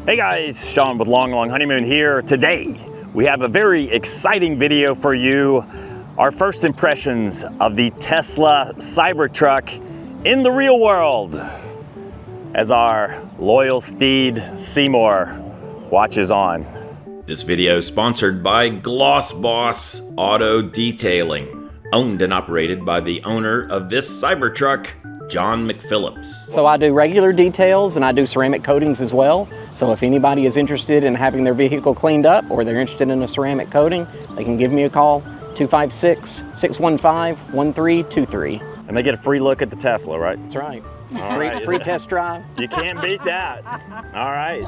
Hey guys, Sean with Long Honeymoon here. Today, we have a very exciting video for you. Our first impressions of the Tesla Cybertruck in the real world as our loyal steed, Seymour, watches on. This video is sponsored by Gloss Boss Auto Detailing, owned and operated by the owner of this Cybertruck, John McPhillips. So I do regular details and I do ceramic coatings as well. So if anybody is interested in having their vehicle cleaned up or they're interested in a ceramic coating, they can give me a call, 256-615-1323. And they get a free look at the Tesla, right? That's right. Free test drive. You can't beat that. All right.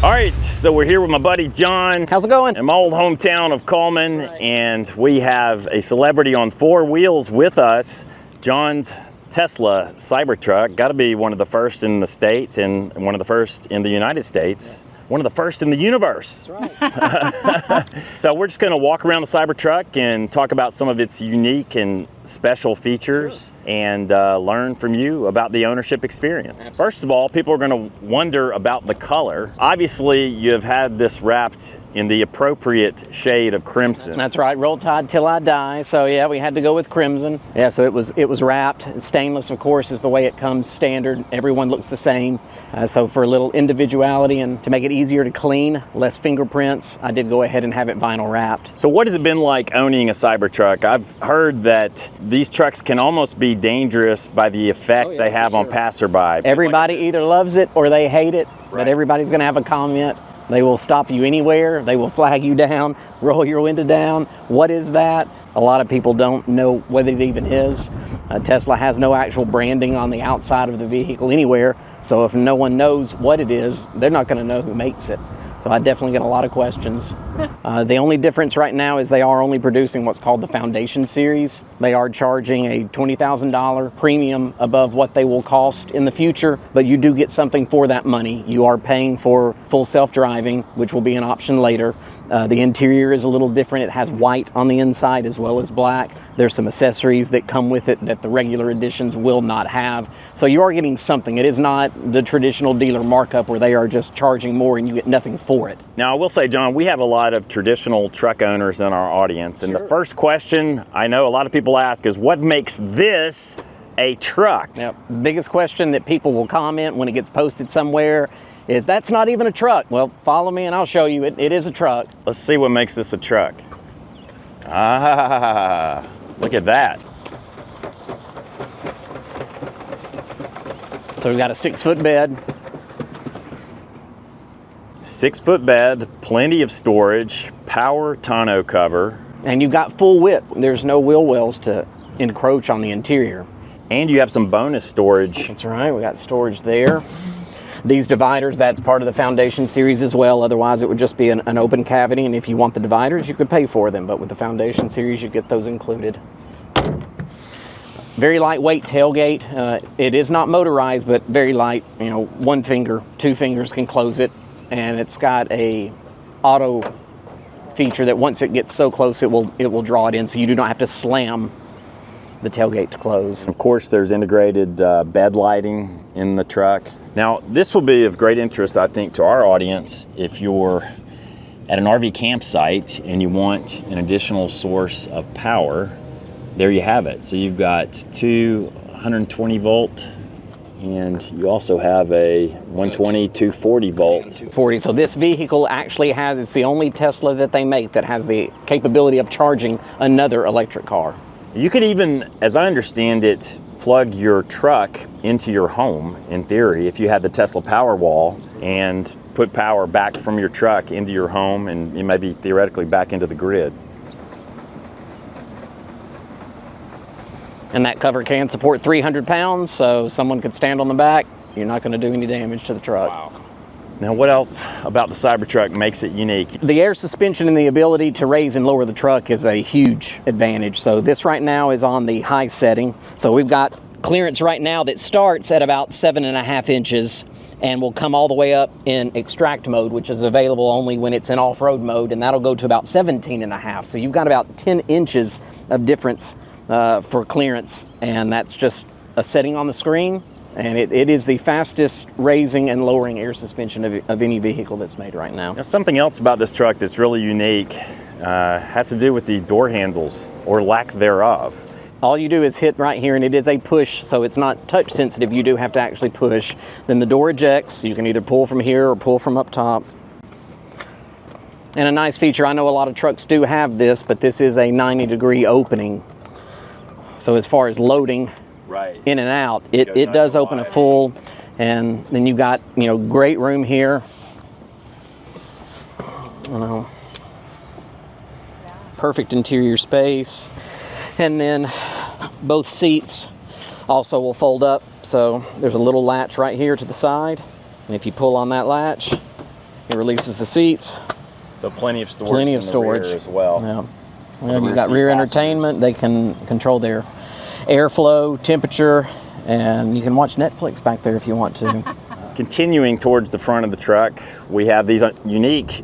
All right, so we're here with my buddy John. How's it going? In my old hometown of Coleman, and we have a celebrity on four wheels with us. John's Tesla Cybertruck, got to be one of the first in the state and one of the first in the United States. One of the first in the universe. That's right. So we're just going to walk around the Cybertruck and talk about some of its unique and special features and learn from you about the ownership experience. Absolutely. First of all, people are going to wonder about the color. Obviously, you have had this wrapped in the appropriate shade of crimson. That's right. Roll Tide till I die. So yeah, we had to go with crimson. Yeah, so it was wrapped. Stainless, of course, is the way it comes standard. Everyone looks the same. So for a little individuality and to make it easier to clean, less fingerprints, I did go ahead and have it vinyl wrapped. So what has it been like owning a Cybertruck? I've heard that these trucks can almost be dangerous by the effect they have on passerby. Everybody either loves it or they hate it, but everybody's going to have a comment. They will stop you anywhere. They will flag you down, roll your window down. What is that? A lot of people don't know what it even is. Tesla has no actual branding on the outside of the vehicle anywhere. So if no one knows what it is, they're not going to know who makes it. So I definitely get a lot of questions. The only difference right now is they are only producing what's called the Foundation Series. They are charging a $20,000 premium above what they will cost in the future, but you do get something for that money. You are paying for full self-driving, which will be an option later. The interior is a little different. It has white on the inside as well as black. There's some accessories that come with it that the regular editions will not have. So you are getting something. It is not the traditional dealer markup where they are just charging more and you get nothing for it. Now, I will say, John, we have a lot of traditional truck owners in our audience. And the first question I know a lot of people ask is, what makes this a truck? Yep. Biggest question that people will comment when it gets posted somewhere is, that's not even a truck. Well, follow me and I'll show you it is a truck. Let's see what makes this a truck. Ah, look at that. So we've got a 6-foot bed. 6-foot bed, plenty of storage, power tonneau cover. And you've got full width. There's no wheel wells to encroach on the interior. And you have some bonus storage. That's right, we got storage there. These dividers, that's part of the Foundation Series as well. Otherwise, it would just be an open cavity. And if you want the dividers, you could pay for them. But with the Foundation Series, you get those included. Very lightweight tailgate. It is not motorized, but very light. You know, 1 finger, 2 fingers can close it. And it's got a auto feature that once it gets so close, it will draw it in, so you do not have to slam the tailgate to close. Of course, there's integrated bed lighting in the truck. Now, this will be of great interest, I think, to our audience if you're at an RV campsite and you want an additional source of power. There you have it. So you've got two 120 volt, and you also have a 120, 240 volt. 240. So this vehicle actually it's the only Tesla that they make that has the capability of charging another electric car. You could even, as I understand it, plug your truck into your home, in theory, if you had the Tesla Powerwall, and put power back from your truck into your home and maybe theoretically back into the grid. And that cover can support 300 pounds, so someone could stand on the back. You're not going to do any damage to the truck. Wow. Now, what else about the Cybertruck makes it unique? The air suspension and the ability to raise and lower the truck is a huge advantage. So this right now is on the high setting. So we've got clearance right now that starts at about 7.5 inches and will come all the way up in extract mode, which is available only when it's in off-road mode, and that'll go to about 17.5. So you've got about 10 inches of difference for clearance, and that's just a setting on the screen and it is the fastest raising and lowering air suspension of any vehicle that's made right now. Now, something else about this truck that's really unique has to do with the door handles, or lack thereof. All you do is hit right here, and it is a push, so it's not touch sensitive. You do have to actually push. Then the door ejects. You can either pull from here or pull from up top. And a nice feature, I know a lot of trucks do have this, but this is a 90-degree opening. So as far as loading in and out, it does open a full, and then you got, you know, great room here. You know, perfect interior space. And then both seats also will fold up. So there's a little latch right here to the side. And if you pull on that latch, it releases the seats. So plenty of storage. Plenty of storage as well. Yeah. Well, you've got rear entertainment. They can control their airflow, temperature, and you can watch Netflix back there if you want to. Continuing towards the front of the truck, we have these unique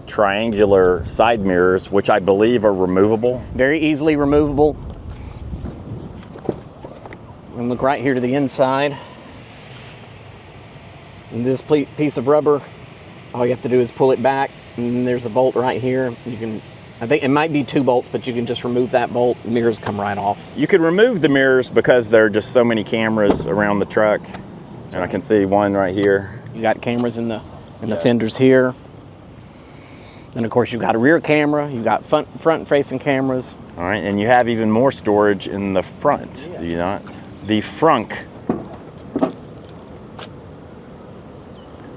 triangular side mirrors, which I believe are removable. Very easily removable. And look right here to the inside. And this piece of rubber, all you have to do is pull it back, and there's a bolt right here. You can, I think it might be 2 bolts, but you can just remove that bolt. Mirrors come right off. You could remove the mirrors because there are just so many cameras around the truck. And I can see one right here. You got cameras in the fenders here. And of course, you've got a rear camera, you've got front-facing cameras. All right, and you have even more storage in the front, do you not? The frunk,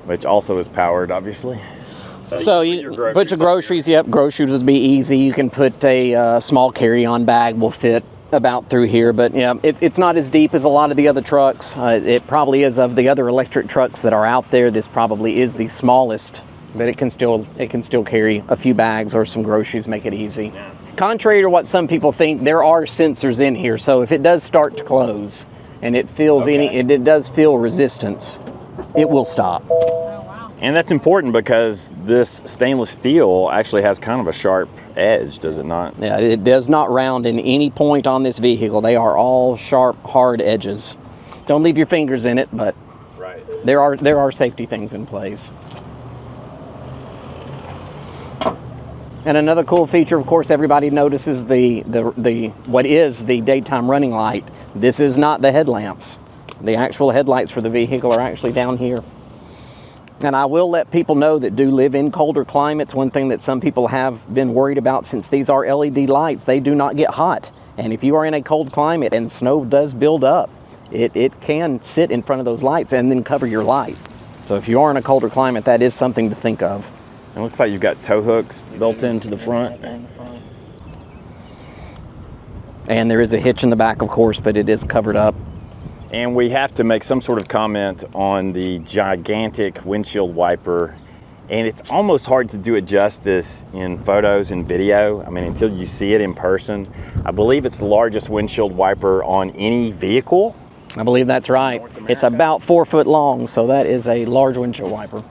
which also is powered, obviously. So you put your groceries, yep, groceries would be easy. You can put a small carry-on bag, will fit about through here, but yeah, it's not as deep as a lot of the other trucks. It probably is, of the other electric trucks that are out there, this probably is the smallest. But it can still carry a few bags or some groceries, make it easy. Yeah. Contrary to what some people think, there are sensors in here. So if it does start to close and it feels it does feel resistance, it will stop. Oh, wow. And that's important because this stainless steel actually has kind of a sharp edge, does it not? Yeah, it does not round in any point on this vehicle. They are all sharp, hard edges. Don't leave your fingers in it, but there are safety things in place. And another cool feature, of course, everybody notices the what is the daytime running light. This is not the headlamps. The actual headlights for the vehicle are actually down here. And I will let people know that do live in colder climates. One thing that some people have been worried about, since these are LED lights, they do not get hot. And if you are in a cold climate and snow does build up, it can sit in front of those lights and then cover your light. So if you are in a colder climate, that is something to think of. It looks like you've got tow hooks built into the front. And there is a hitch in the back, of course, but it is covered up. And we have to make some sort of comment on the gigantic windshield wiper. And it's almost hard to do it justice in photos and video. I mean, until you see it in person. I believe it's the largest windshield wiper on any vehicle. I believe that's right. It's about 4 foot long, so that is a large windshield wiper.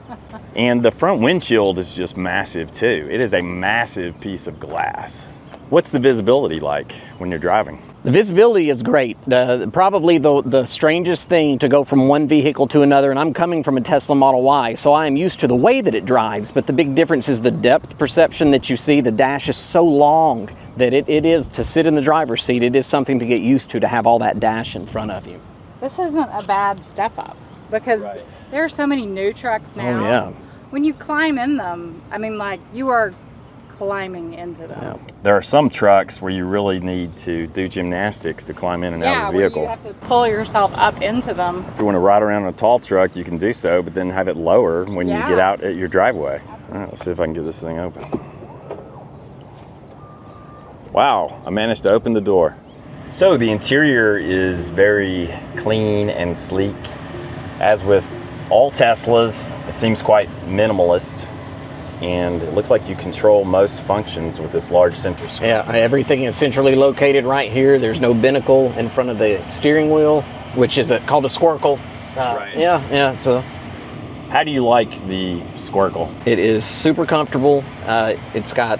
And the front windshield is just massive too. It is a massive piece of glass. What's the visibility like when you're driving? The visibility is great. Probably the strangest thing to go from one vehicle to another, and I'm coming from a Tesla Model Y, so I am used to the way that it drives, but the big difference is the depth perception that you see. The dash is so long that it is, to sit in the driver's seat, it is something to get used to have all that dash in front of you. This isn't a bad step up, because there are so many new trucks now. Oh, yeah. When you climb in them, I mean, like, you are climbing into them. Yeah. There are some trucks where you really need to do gymnastics to climb in and out of the vehicle. Where you have to pull yourself up into them. If you want to ride around in a tall truck, you can do so, but then have it lower when you get out at your driveway. All right, let's see if I can get this thing open. Wow, I managed to open the door. So the interior is very clean and sleek. As with all Teslas, it seems quite minimalist. And it looks like you control most functions with this large central screen. Yeah, everything is centrally located right here. There's no binnacle in front of the steering wheel, which is called a squircle. Yeah. So, how do you like the squircle? it is super comfortable. It's got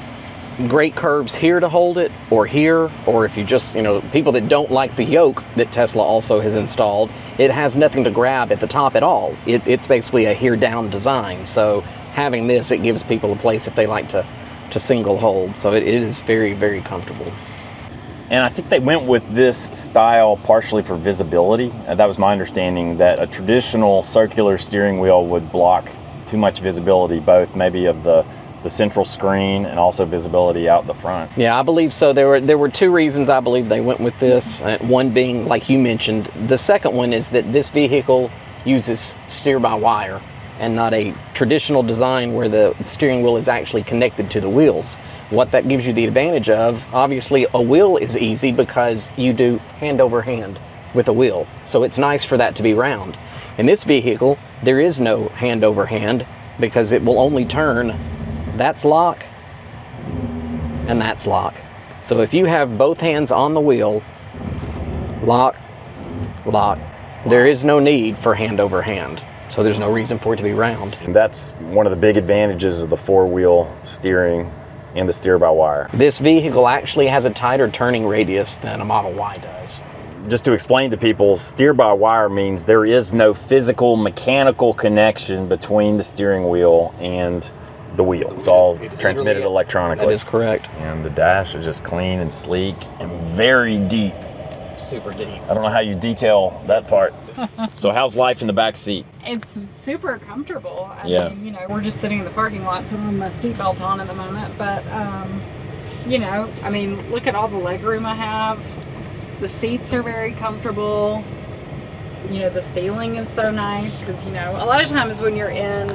great curbs here to hold it, or here, or if you just, people that don't like the yoke that Tesla also has installed, it has nothing to grab at the top at all. It's basically a here down design. So having this, it gives people a place if they like to single hold. So it is very, very comfortable. And I think they went with this style partially for visibility. That was my understanding, that a traditional circular steering wheel would block too much visibility, both maybe of the central screen and also visibility out the front. Yeah, I believe so. There were two reasons I believe they went with this. One being, like you mentioned. The second one is that this vehicle uses steer-by-wire and not a traditional design where the steering wheel is actually connected to the wheels. What that gives you the advantage of, obviously a wheel is easy because you do hand over hand with a wheel. So it's nice for that to be round. In this vehicle, there is no hand over hand because it will only turn. That's lock and that's lock. So if you have both hands on the wheel, lock, lock, there is no need for hand over hand. So there's no reason for it to be round. And that's one of the big advantages of the four-wheel steering and the steer-by-wire. This vehicle actually has a tighter turning radius than a Model Y does. Just to explain to people, steer-by-wire means there is no physical mechanical connection between the steering wheel and the wheel. It's all transmitted electronically. That is correct. And the dash is just clean and sleek and very deep. Super deep. I don't know how you detail that part. So how's life in the back seat? It's super comfortable. I Yeah. mean, we're just sitting in the parking lot, so I'm with my seatbelt on at the moment. But, look at all the legroom I have. The seats are very comfortable. The ceiling is so nice because, a lot of times when you're in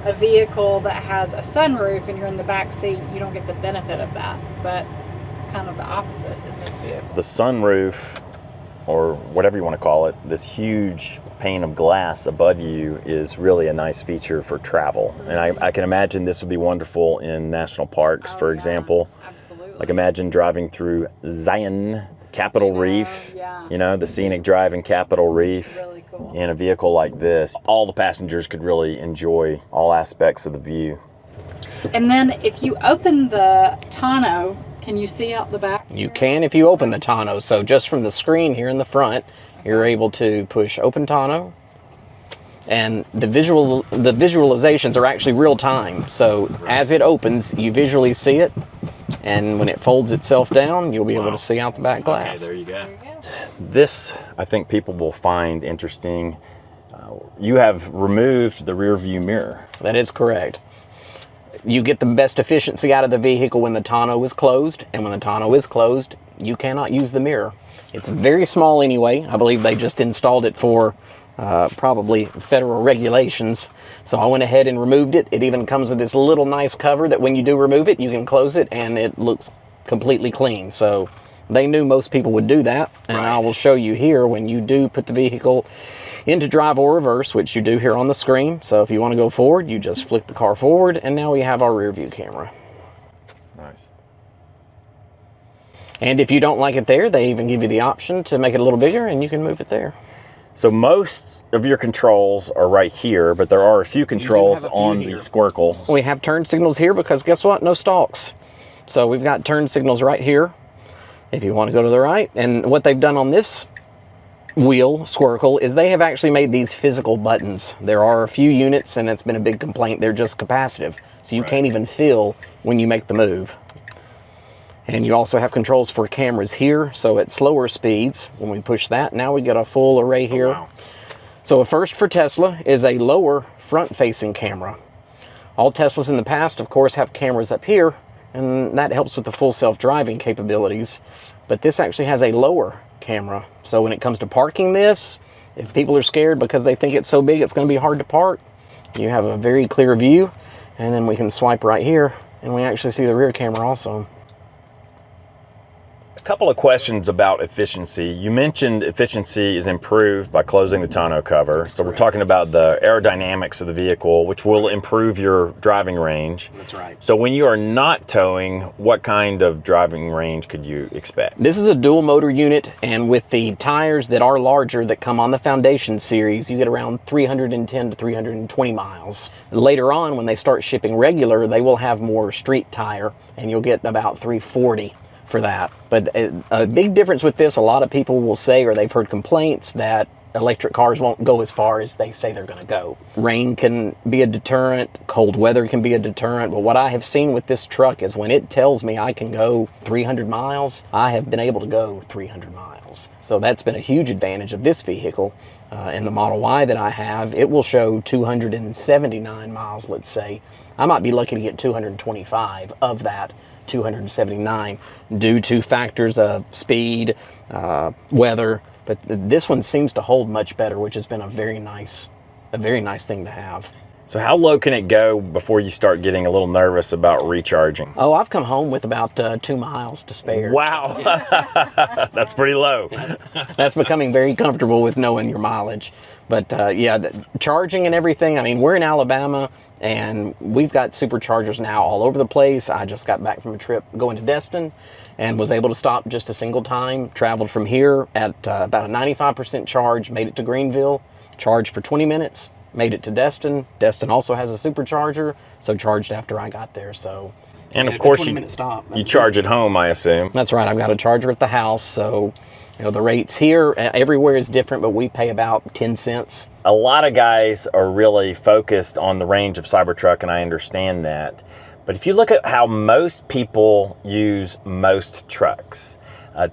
a vehicle that has a sunroof and you're in the back seat, you don't get the benefit of that. But it's kind of the opposite in this vehicle. The sunroof, or whatever you want to call it, this huge pane of glass above you is really a nice feature for travel. And I can imagine this would be wonderful in national parks, for example. Absolutely. Like imagine driving through Zion, Capitol Reef, the scenic drive in Capitol Reef. Really cool. In a vehicle like this, all the passengers could really enjoy all aspects of the view. And then if you open the tonneau, can you see out the back? You can if you open the tonneau. So just from the screen here in the front, you're able to push open tonneau. And the visualizations are actually real time. So as it opens, you visually see it. And when it folds itself down, you'll be able to see out the back glass. Okay, there you go. This, I think people will find interesting. You have removed the rear view mirror. That is correct. You get the best efficiency out of the vehicle when the tonneau is closed, and when the tonneau is closed, you cannot use the mirror. It's very small anyway. I believe they just installed it for probably federal regulations. So I went ahead and removed it. It even comes with this little nice cover that when you do remove it, you can close it and it looks completely clean. So they knew most people would do that. And I will show you here when you do put the vehicle into drive or reverse, which you do here on the screen. So if you want to go forward, you just flick the car forward, and now we have our rear view camera. Nice. And if you don't like it there, they even give you the option to make it a little bigger, and you can move it there. So most of your controls are right here, but there are a few controls on the Squircle. We have turn signals here because guess what? No stalks. So we've got turn signals right here if you want to go to the right. And what they've done on this wheel Squircle is they have actually made these physical buttons. There are a few units, and it's been a big complaint, they're just capacitive, so you can't even feel when you make the move. And you also have controls for cameras here, so at slower speeds, when we push that, now we get a full array here. Wow. So a first for Tesla is a lower front-facing camera. All Teslas in the past, of course, have cameras up here, and that helps with the full self-driving capabilities. But this actually has a lower camera. So when it comes to parking this, if people are scared because they think it's so big it's going to be hard to park, you have a very clear view. And then we can swipe right here, and we actually see the rear camera also. Couple of questions about efficiency. You mentioned efficiency is improved by closing the tonneau cover. So we're talking about the aerodynamics of the vehicle, which will improve your driving range. That's right. So when you are not towing, what kind of driving range could you expect? This is a dual motor unit, and with the tires that are larger that come on the Foundation series, you get around 310 to 320 miles. Later on, when they start shipping regular, they will have more street tire, and you'll get about 340 for that. But a big difference with this, a lot of people will say, or they've heard complaints, that electric cars won't go as far as they say they're going to go. Rain can be a deterrent, cold weather can be a deterrent, but what I have seen with this truck is when it tells me I can go 300 miles, I have been able to go 300 miles. So that's been a huge advantage of this vehicle. In the Model Y that I have, it will show 279 miles, let's say. I might be lucky to get 225 of that 279 due to factors of speed, weather, but this one seems to hold much better, which has been a very nice thing to have. So how low can it go before you start getting a little nervous about recharging? Oh, I've come home with about 2 miles to spare. Wow, that's pretty low. That's becoming very comfortable with knowing your mileage. But yeah, charging and everything, I mean, we're in Alabama and we've got superchargers now all over the place. I just got back from a trip going to Destin and was able to stop just a single time. Traveled from here at about a 95% charge, made it to Greenville, charged for 20 minutes, made it to Destin. Destin also has a supercharger, so charged after I got there. So, and of course, 20-minute stop. You charge at home, I assume. That's right. I've got a charger at the house, so the rates here everywhere is different, but we pay about 10 cents. A lot of guys are really focused on the range of Cybertruck, and I understand that. But if you look at how most people use most trucks,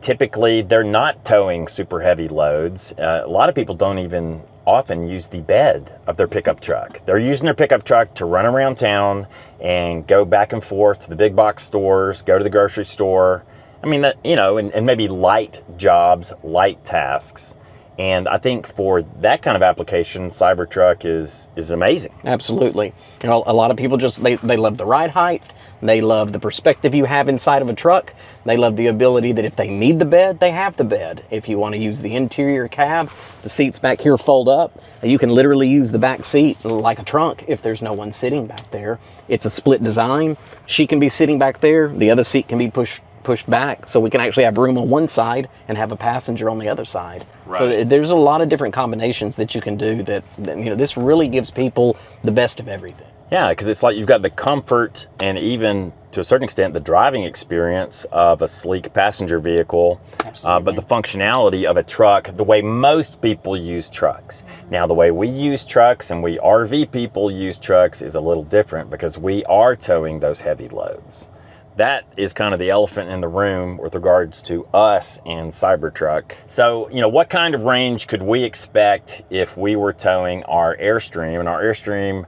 typically they're not towing super heavy loads. A lot of people don't even often use the bed of their pickup truck. They're using their pickup truck to run around town and go back and forth to the big box stores, go to the grocery store. I mean, that, and maybe light jobs, light tasks. And I think for that kind of application, Cybertruck is amazing. Absolutely. A lot of people they love the ride height. They love the perspective you have inside of a truck. They love the ability that if they need the bed, they have the bed. If you want to use the interior cab, the seats back here fold up. You can literally use the back seat like a trunk if there's no one sitting back there. It's a split design. She can be sitting back there. The other seat can be pushed back, so we can actually have room on one side and have a passenger on the other side. Right. So there's a lot of different combinations that you can do that this really gives people the best of everything. Yeah, because it's like you've got the comfort and even to a certain extent the driving experience of a sleek passenger vehicle, but the functionality of a truck, the way most people use trucks. Now, the way we use trucks and we RV people use trucks is a little different because we are towing those heavy loads. That is kind of the elephant in the room with regards to us and Cybertruck. So, what kind of range could we expect if we were towing our Airstream? And our Airstream,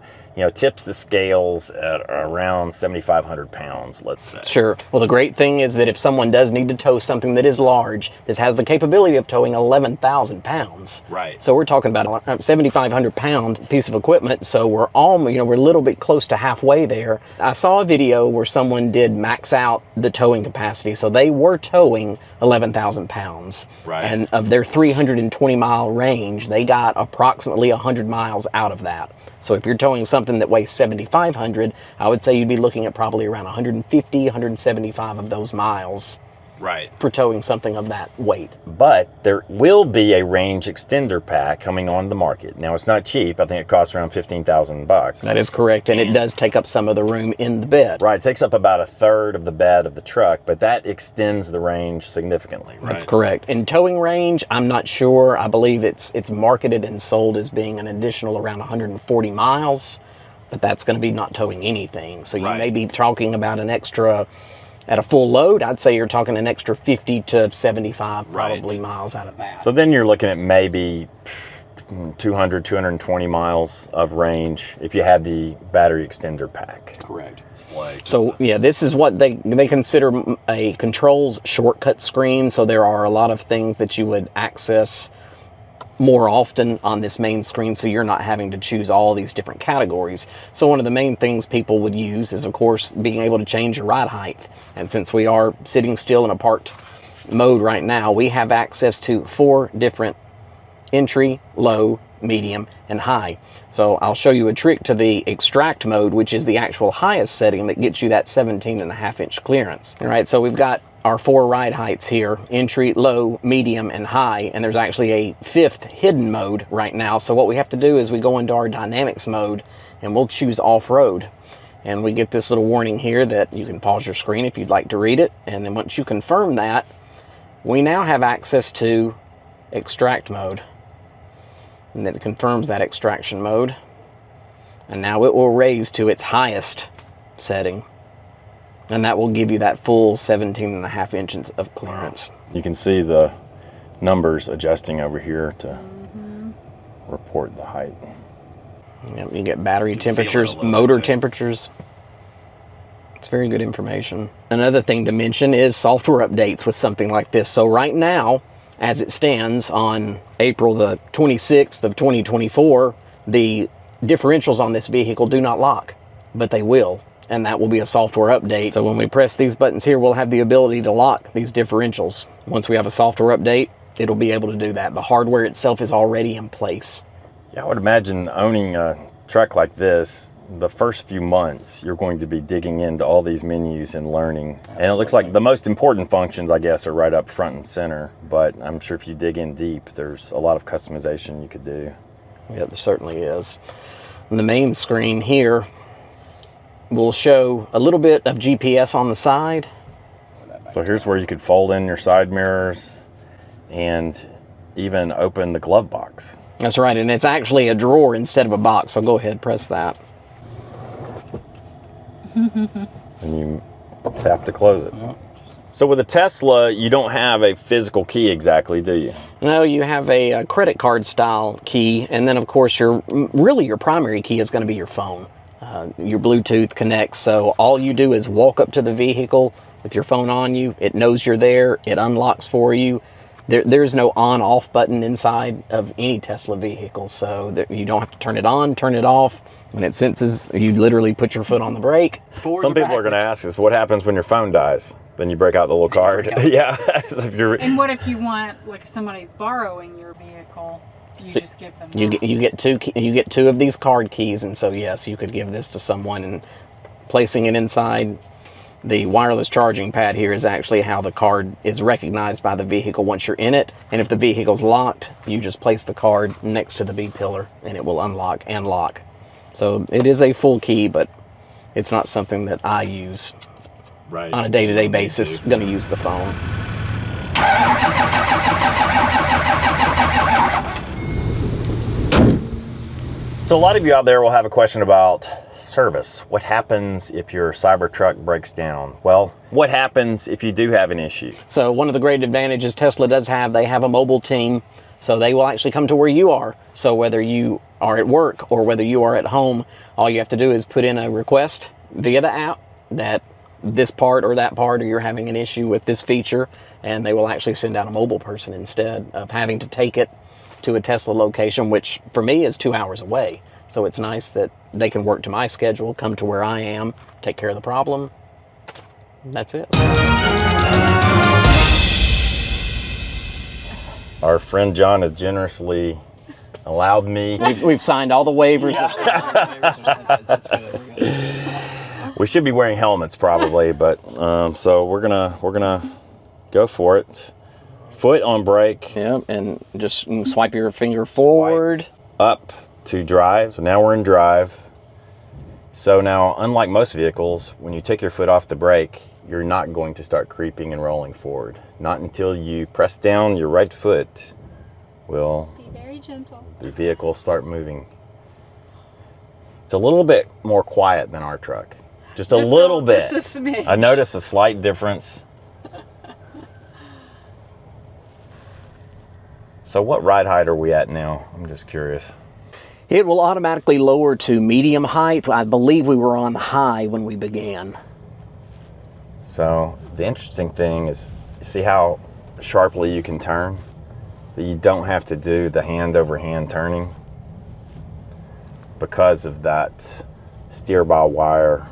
tips the scales at around 7,500 pounds, let's say. Sure. Well, the great thing is that if someone does need to tow something that is large, this has the capability of towing 11,000 pounds. Right. So we're talking about a 7,500 pound piece of equipment. So we're we're a little bit close to halfway there. I saw a video where someone did max out the towing capacity. So they were towing 11,000 pounds. Right. And of their 320 mile range, they got approximately 100 miles out of that. So if you're towing something that weighs 7,500, I would say you'd be looking at probably around 150, 175 of those miles. Right. For towing something of that weight. But there will be a range extender pack coming on the market. Now, it's not cheap. I think it costs around $15,000. That is correct, and it does take up some of the room in the bed. Right, it takes up about a third of the bed of the truck, but that extends the range significantly. Right? That's correct. In towing range, I'm not sure. I believe it's marketed and sold as being an additional around 140 miles, but that's going to be not towing anything. So you may be talking about an extra. At a full load, I'd say you're talking an extra 50 to 75 probably miles out of that. So then you're looking at maybe 200, 220 miles of range if you had the battery extender pack. Correct. So yeah, this is what they consider a controls shortcut screen. So there are a lot of things that you would access more often on this main screen, so you're not having to choose all these different categories. So one of the main things people would use is, of course, being able to change your ride height. And since we are sitting still in a parked mode right now, we have access to 4 different entry, low, medium, and high. So I'll show you a trick to the extract mode, which is the actual highest setting that gets you that 17.5-inch clearance. All right, so we've got our 4 ride heights here: entry, low, medium, and high, and there's actually a 5th hidden mode right now. So what we have to do is we go into our dynamics mode and we'll choose off-road. And we get this little warning here that you can pause your screen if you'd like to read it. And then once you confirm that, we now have access to extract mode. And then it confirms that extraction mode. And now it will raise to its highest setting. And that will give you that full 17.5 inches of clearance. You can see the numbers adjusting over here to report the height. Yep, you get battery temperatures, motor temperatures. It's very good information. Another thing to mention is software updates with something like this. So right now, as it stands on April the 26th of 2024, the differentials on this vehicle do not lock, but they will. And that will be a software update. So when we press these buttons here, we'll have the ability to lock these differentials. Once we have a software update, it'll be able to do that. The hardware itself is already in place. Yeah, I would imagine owning a truck like this, the first few months, you're going to be digging into all these menus and learning. Absolutely. And it looks like the most important functions, I guess, are right up front and center. But I'm sure if you dig in deep, there's a lot of customization you could do. Yeah, there certainly is. On the main screen here, we'll show a little bit of GPS on the side. So here's where you could fold in your side mirrors and even open the glove box. That's right, and it's actually a drawer instead of a box, so go ahead, press that. And you tap to close it. So with a Tesla, you don't have a physical key exactly, do you? No, you have a credit card style key, and then of course your primary key is going to be your phone. Your Bluetooth connects, so all you do is walk up to the vehicle with your phone on you. It knows you're there, it unlocks for you. There's no on-off button inside of any Tesla vehicle, so that you don't have to turn it on, turn it off. When it senses, you literally put your foot on the brake. Some people are going to ask us, what happens when your phone dies? Then you break out the little card. Yeah. So if you're... And what if you want, like, if somebody's borrowing your vehicle, you so just give them that? You get 2 of these card keys, and so yes, you could give this to someone, and placing it inside the wireless charging pad here is actually how the card is recognized by the vehicle once you're in it. And if the vehicle's locked, you just place the card next to the B pillar and it will unlock and lock. So it is a full key, but it's not something that I use on a day-to-day basis. I'm going to use the phone. So a lot of you out there will have a question about service. What happens if your Cybertruck breaks down? Well, what happens if you do have an issue? So one of the great advantages Tesla does have, they have a mobile team, so they will actually come to where you are. So whether you are at work or whether you are at home, all you have to do is put in a request via the app that this part or that part, or you're having an issue with this feature, and they will actually send out a mobile person instead of having to take it to a Tesla location, which for me is 2 hours away. So it's nice that they can work to my schedule, come to where I am, take care of the problem. That's it. Our friend John has generously allowed me. We've signed all the waivers. We should be wearing helmets probably, but so we're gonna go for it. Foot on brake. Yep, and just swipe your finger forward. Up to drive. So now we're in drive. So now, unlike most vehicles, when you take your foot off the brake, you're not going to start creeping and rolling forward. Not until you press down your right foot will be very gentle. The vehicle start moving. It's a little bit more quiet than our truck. Just a little bit. Just a smidge. I noticed a slight difference. So what ride height are we at now? I'm just curious. It will automatically lower to medium height. I believe we were on high when we began. So the interesting thing is, see how sharply you can turn? That you don't have to do the hand over hand turning because of that steer by wire.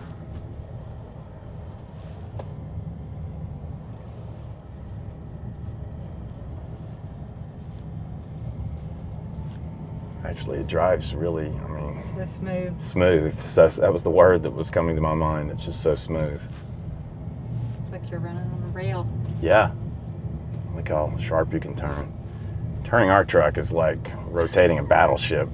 actually. It drives really, I mean, So smooth. smooth. So that was the word that was coming to my mind. It's just so smooth. It's like you're running on a rail. Yeah. Look how sharp you can turn. Turning our truck is like rotating a battleship.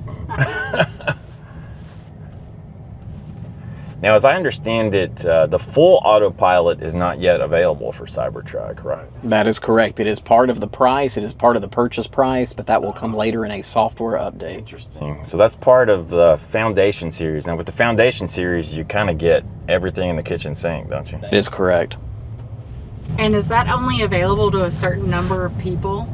Now, as I understand it, the full autopilot is not yet available for Cybertruck, right? That is correct. It is part of the price. It is part of the purchase price, but that will come later in a software update. Interesting. So that's part of the Foundation series. Now, with the Foundation series, you kind of get everything in the kitchen sink, don't you? That is correct. And is that only available to a certain number of people?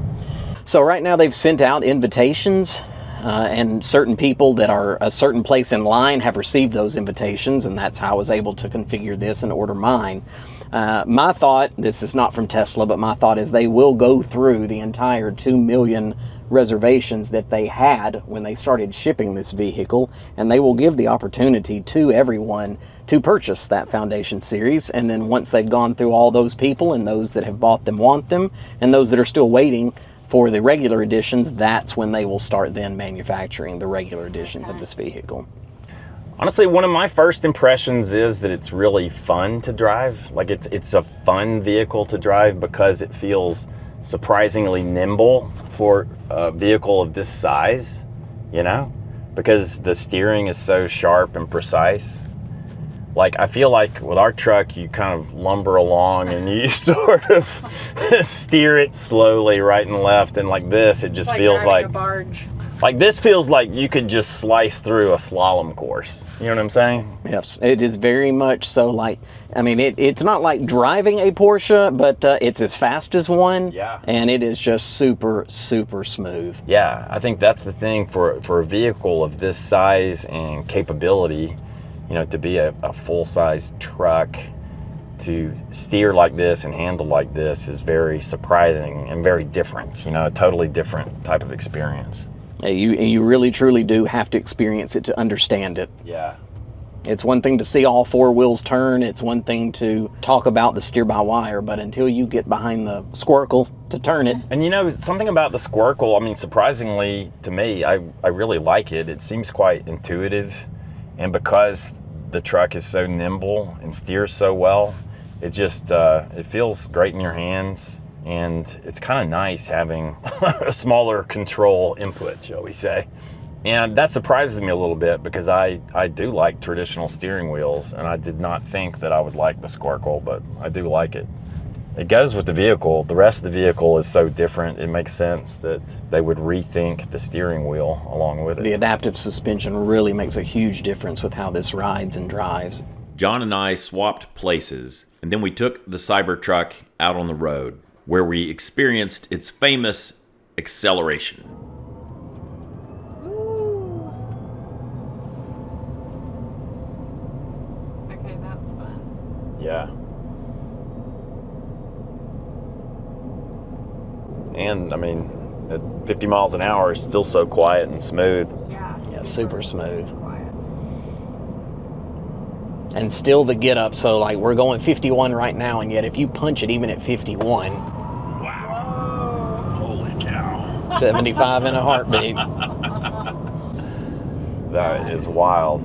So right now they've sent out invitations, and certain people that are a certain place in line have received those invitations, and that's how I was able to configure this and order mine. My thought, this is not from Tesla, but my thought is they will go through the entire 2 million reservations that they had when they started shipping this vehicle, and they will give the opportunity to everyone to purchase that Foundation series. And then once they've gone through all those people, and those that have bought them want them, and those that are still waiting for the regular editions, that's when they will start then manufacturing the regular editions of this vehicle. Honestly, one of my first impressions is that it's really fun to drive. Like it's a fun vehicle to drive because it feels surprisingly nimble for a vehicle of this size, you know, because the steering is so sharp and precise. Like, I feel like with our truck, you kind of lumber along and you sort of steer it slowly right and left. And like this, it just feels like a barge. Like this feels like you could just slice through a slalom course. You know what I'm saying? Yes, it is very much so. Like, I mean, it's not like driving a Porsche, but it's as fast as one. Yeah. And it is just super, super smooth. Yeah, I think that's the thing for a vehicle of this size and capability, you know, to be a full-size truck, to steer like this and handle like this is very surprising and very different, you know, a totally different type of experience. You really truly do have to experience it to understand it. Yeah. It's one thing to see all four wheels turn. It's one thing to talk about the steer-by-wire, but until you get behind the squircle to turn it. And you know, something about the squircle, I mean, surprisingly to me, I really like it. It seems quite intuitive. And because the truck is so nimble and steers so well, it just, it feels great in your hands. And it's kind of nice having a smaller control input, shall we say. And that surprises me a little bit because I do like traditional steering wheels, and I did not think that I would like the Squircle, but I do like it. It goes with the vehicle. The rest of the vehicle is so different, it makes sense that they would rethink the steering wheel along with it. The adaptive suspension really makes a huge difference with how this rides and drives. John and I swapped places, and then we took the Cybertruck out on the road, where we experienced its famous acceleration. Ooh. Okay, that's fun. Yeah. And I mean, at 50 miles an hour, it's still so quiet and smooth. Yeah, Super smooth. quiet. And still the get up, so like we're going 51 right now, and yet if you punch it even at 51, Wow. Holy cow. 75 in a heartbeat. That is wild.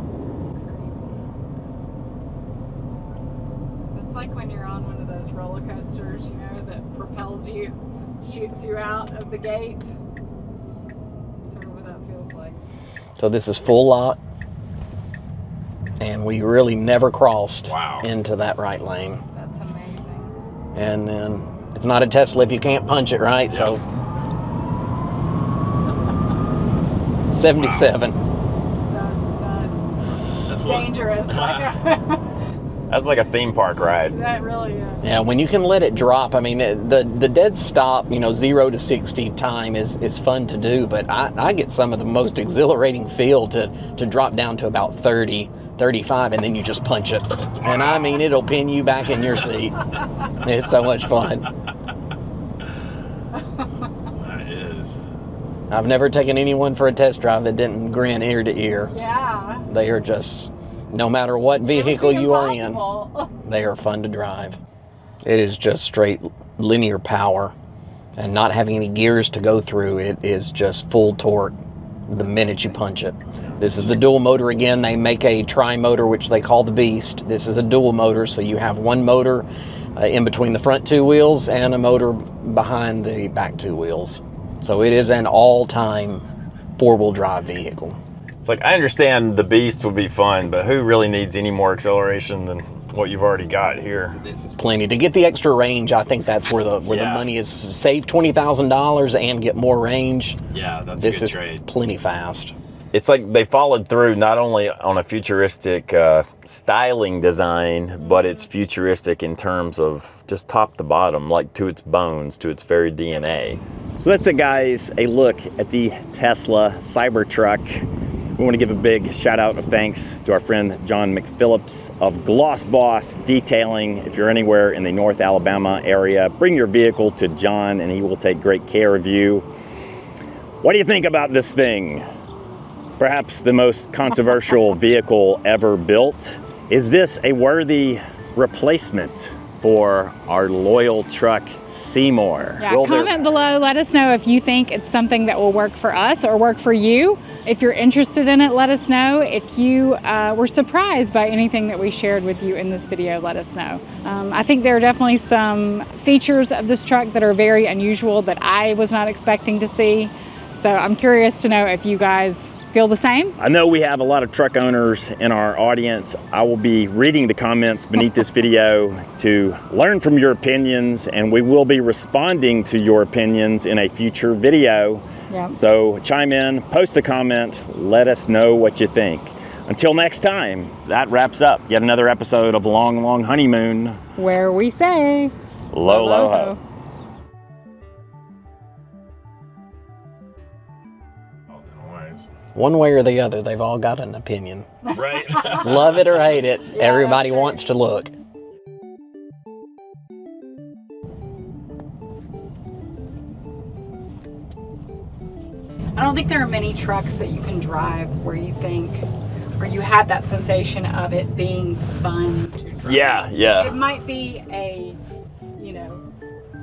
It's like when you're on one of those roller coasters, you know, that propels you, shoots you out of the gate. That's sort of what that feels like. So this is full lock, and we really never crossed Wow. into that right lane. That's amazing. And then it's not a Tesla if you can't punch it, right? So 77. That's dangerous. That's like a theme park ride. That really is. Yeah, when you can let it drop, I mean, the dead stop, you know, 0 to 60 time is fun to do, but I get some of the most exhilarating feel to drop down to about 30, 35, and then you just punch it. And I mean, it'll pin you back in your seat. It's so much fun. That is. I've never taken anyone for a test drive that didn't grin ear to ear. Yeah. They are just, no matter what vehicle you are in, Impossible. they are fun to drive. It is just straight linear power, and not having any gears to go through. It is just full torque the minute you punch it. This is the dual motor again. They make a tri-motor, which they call the Beast. This is a dual motor, so you have one motor in between the front two wheels and a motor behind the back two wheels. So it is an all-time four-wheel drive vehicle. It's like, I understand the Beast would be fun, but who really needs any more acceleration than what you've already got here? This is plenty. To get the extra range, I think that's where the money is. Save $20,000 and get more range. Yeah, that's This is plenty fast. It's like they followed through not only on a futuristic styling design, but it's futuristic in terms of just top to bottom, like to its bones, to its very DNA. So that's it, guys, a look at the Tesla Cybertruck. We want to give a big shout out of thanks to our friend John McPhillips of Gloss Boss Detailing. If you're anywhere in the North Alabama area, bring your vehicle to John and he will take great care of you. What do you think about this thing? Perhaps the most controversial vehicle ever built. Is this a worthy replacement for our loyal truck Seymour? Yeah, comment below. Let us know if you think it's something that will work for us or work for you. If you're interested in it, let us know. If you were surprised by anything that we shared with you in this video, let us know. I think there are definitely some features of this truck that are very unusual that I was not expecting to see. So I'm curious to know if you guys feel the same. I know we have a lot of truck owners in our audience. I will be reading the comments beneath this video to learn from your opinions, and we will be responding to your opinions in a future video. Yeah. So chime in, post a comment, let us know what you think. Until next time, that wraps up yet another episode of Long, Long Honeymoon, Where we say, Lo, lo, ho. One way or the other, they've all got an opinion. Right. Love it or hate it, Yeah, everybody that's right. wants to look. I don't think there are many trucks that you can drive where you think, or you have that sensation of it being fun to drive. Yeah, yeah. It might be a, you know,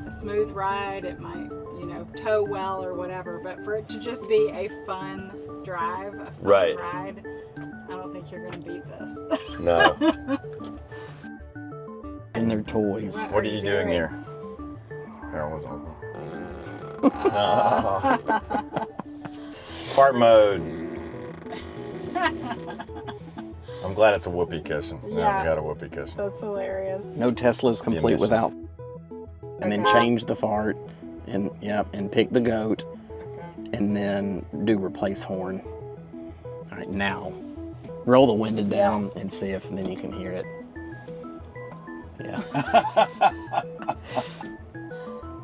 a smooth ride. It might, you know, tow well or whatever. But for it to just be a fun drive, a fun Right. ride, I don't think you're going to beat this. No. And their toys. What are you doing here? Here, I wasn't open. Fart mode. I'm glad it's a whoopee cushion. Yeah, Yeah. we got a whoopee cushion. That's hilarious. No Tesla's complete emissions. without. And then Okay. change the fart, and and pick the goat, and then do replace horn. All right, now roll the window down and see if then you can hear it. Yeah.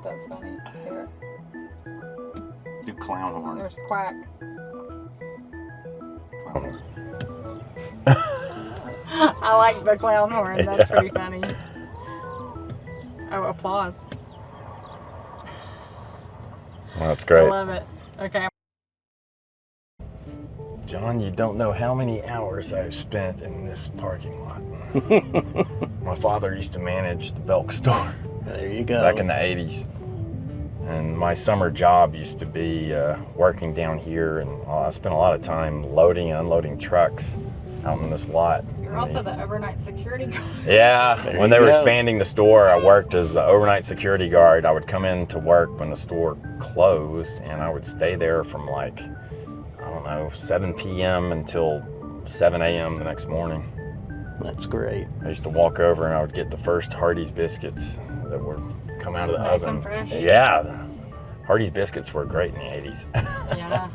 That's funny. Here, Do clown horn. there's Quack. Clown horn. I like the clown horn. That's pretty funny. Oh, applause. Well, that's I great. love it. Okay. John, you don't know how many hours I've spent in this parking lot. My father used to manage the Belk store There you go. back in the 80s. And my summer job used to be working down here, and I spent a lot of time loading and unloading trucks out in this lot. You're also the overnight security guard. Yeah, There when you they were go. expanding the store, I worked as the overnight security guard. I would come in to work when the store closed, and I would stay there from like, I don't know, 7 p.m. until 7 a.m. the next morning. That's great. I used to walk over and I would get the first Hardee's biscuits that would come out of the Nice oven. and fresh. Yeah, Hardee's biscuits were great in the 80s. Yeah.